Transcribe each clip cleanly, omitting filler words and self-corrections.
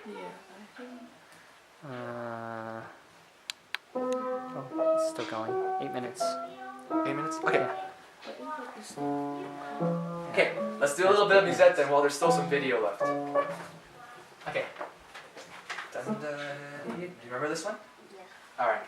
Yeah, I think. Oh, it's still going. 8 minutes. 8 minutes? Okay. I think that is. Okay, let's do a little bit of musette then while there's still some video left. Okay. Dun, dun, do you remember this one? Yeah. Alright.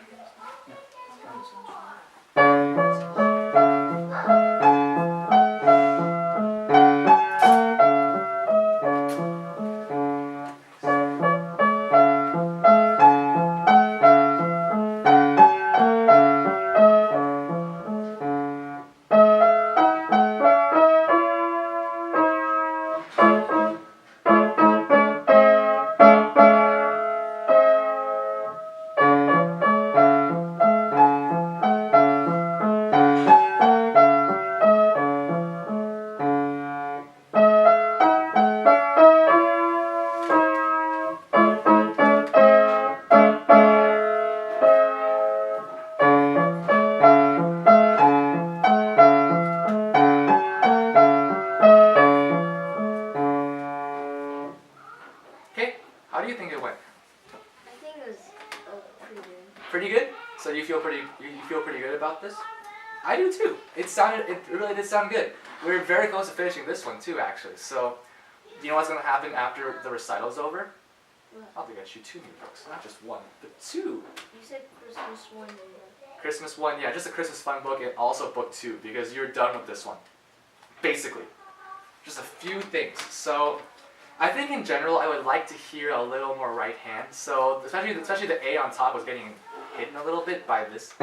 Okay, how do you think it went? I think it was pretty good. Pretty good? So you feel pretty good about this? I do too. It really did sound good. We were very close to finishing this one too, actually. So, you know what's gonna happen after the recital's over? What? I'll get you 2 new books, not just one, but 2. You said Christmas one and Christmas one, yeah, just a Christmas fun book, and also book 2 because you're done with this one, basically. Just a few things. So, I think in general I would like to hear a little more right hand. So, especially the A on top was getting hidden a little bit by this.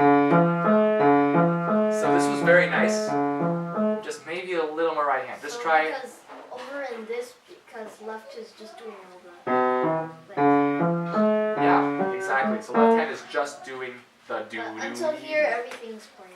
So this was very nice. Just maybe a little more right hand. Just so try. Because over in this, because left is just doing all the. Yeah, exactly. So left hand is just doing the do do. Until here, everything's playing.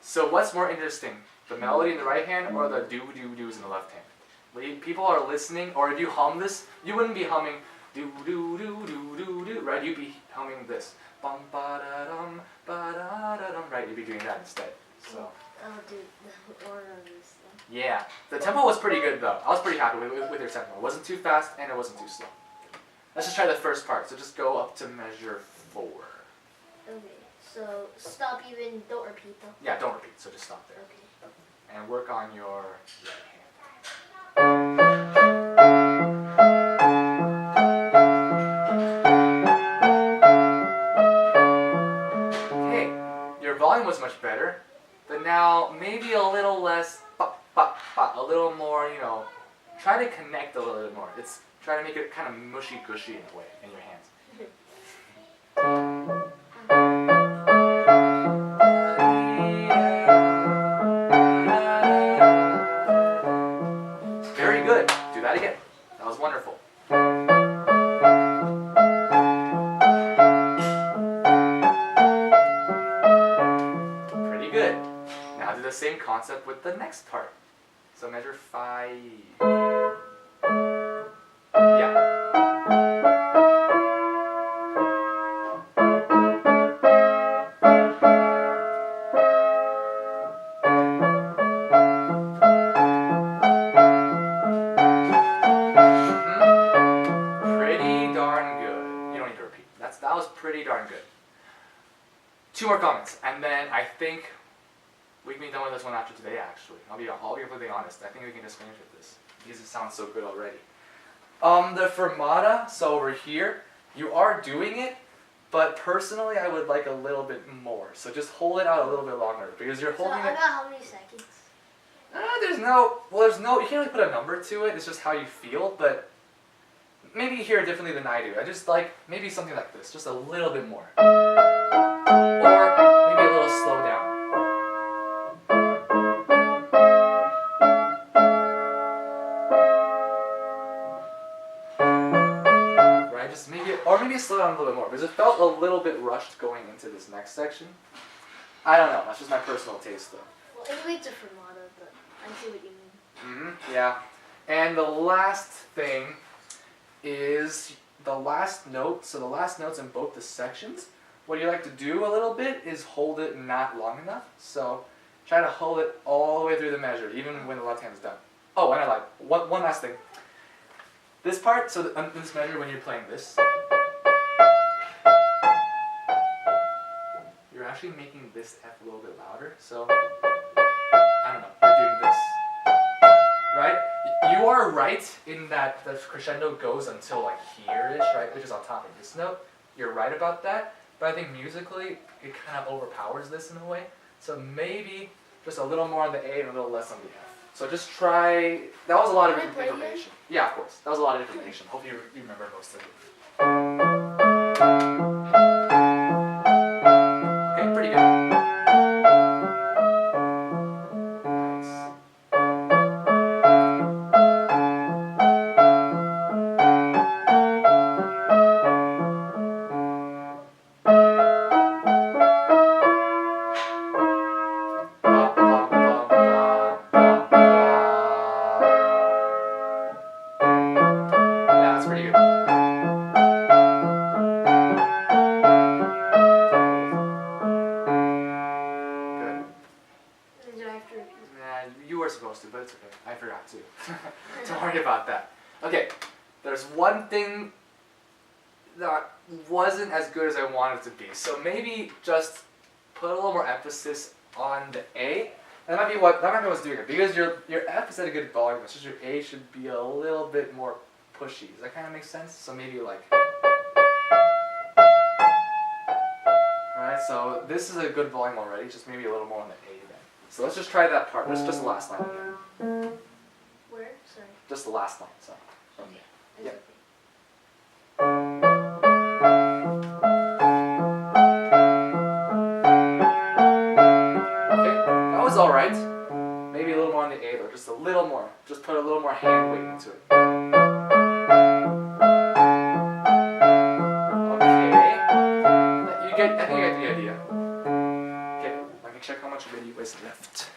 So what's more interesting, the melody in the right hand or the do do do's in the left hand? When people are listening, or if you hum this, you wouldn't be humming do do do do do do, right? You'd be humming this. Bum ba da dum ba da da dum, right? You'd be doing that instead. So. Oh, dude, the order of this stuff. Yeah, the tempo was pretty good though. I was pretty happy with your tempo. It wasn't too fast and it wasn't too slow. Let's just try the first part. So just go up to measure 4. Okay, so stop even, don't repeat though. Yeah, don't repeat. So just stop there Okay. and work on your right hand. Okay, your volume was much better, but now maybe a little less, a little more, try to connect a little bit more. It's try to make it kind of mushy gushy in a way in your hands. Very good. Do that again. That was wonderful. Pretty good. Now do the same concept with the next part. So measure 5. Yeah. Pretty darn good. You don't need to repeat. That was pretty darn good. 2 more comments, and then I think we can be done with this one after today. Actually, I'll be completely honest. I think we can just finish with this because it sounds so good already. The fermata. So over here, you are doing it, but personally, I would like a little bit more. So just hold it out a little bit longer because you're So holding about it. how many seconds? There's no. You can't really put a number to it. It's just how you feel, but. Maybe you hear it differently than I do. I just like maybe something like this, just a little bit more. Or maybe a little slow down. Right, just maybe slow down a little bit more, because it felt a little bit rushed going into this next section. I don't know, that's just my personal taste though. Well, anyway, it's a fermata, but I see what you mean. Yeah. And the last thing is the last note. So the last notes in both the sections, what you like to do a little bit is hold it not long enough. So try to hold it all the way through the measure, even when the left hand is done. Oh, and I like one last thing. This part, so on this measure when you're playing this, you're actually making this F a little bit louder. So, I don't know, you're doing this. Right? You are right in that the crescendo goes until like here-ish, right? Which is on top of this note. You're right about that. But I think musically, it kind of overpowers this in a way. So maybe just a little more on the A and a little less on the F. So just try, that was a lot of Can I play information. Yeah, of course. That was a lot of information. Hope you remember most of it. Okay, pretty good. Nice. Ba, ba, ba, ba, ba, ba. Yeah, that's pretty good. Good. Do I have to repeat? Nah, you were supposed to, but it's okay. I forgot to. Don't worry about that. Okay, there's one thing that wasn't as good as I wanted it to be. So maybe just put a little more emphasis on the A. That might be what's doing it. Because your F is at a good volume, it's just your A should be a little bit more pushy. Does that kind of make sense? So maybe like. Alright, so this is a good volume already, just maybe a little more on the A then. So let's just try that part. Let's just the last line again. Where? Sorry. Just the last line, so. Okay. It's Yeah. okay. Okay, that was alright. Maybe a little more on the A though, just a little more. Just put a little more hand weight into it. Okay. I think you get the idea. Okay, let me check how much video is left.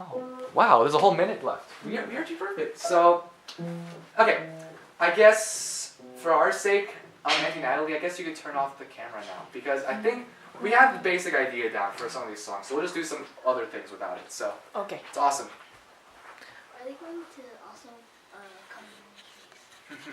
Oh, wow, there's a whole minute left. We are too perfect. So, okay, I guess for our sake, Auntie Natalie, I guess you can turn off the camera now because I think we have the basic idea down for some of these songs. So we'll just do some other things without it. So Okay. it's awesome. Are they going to also come in?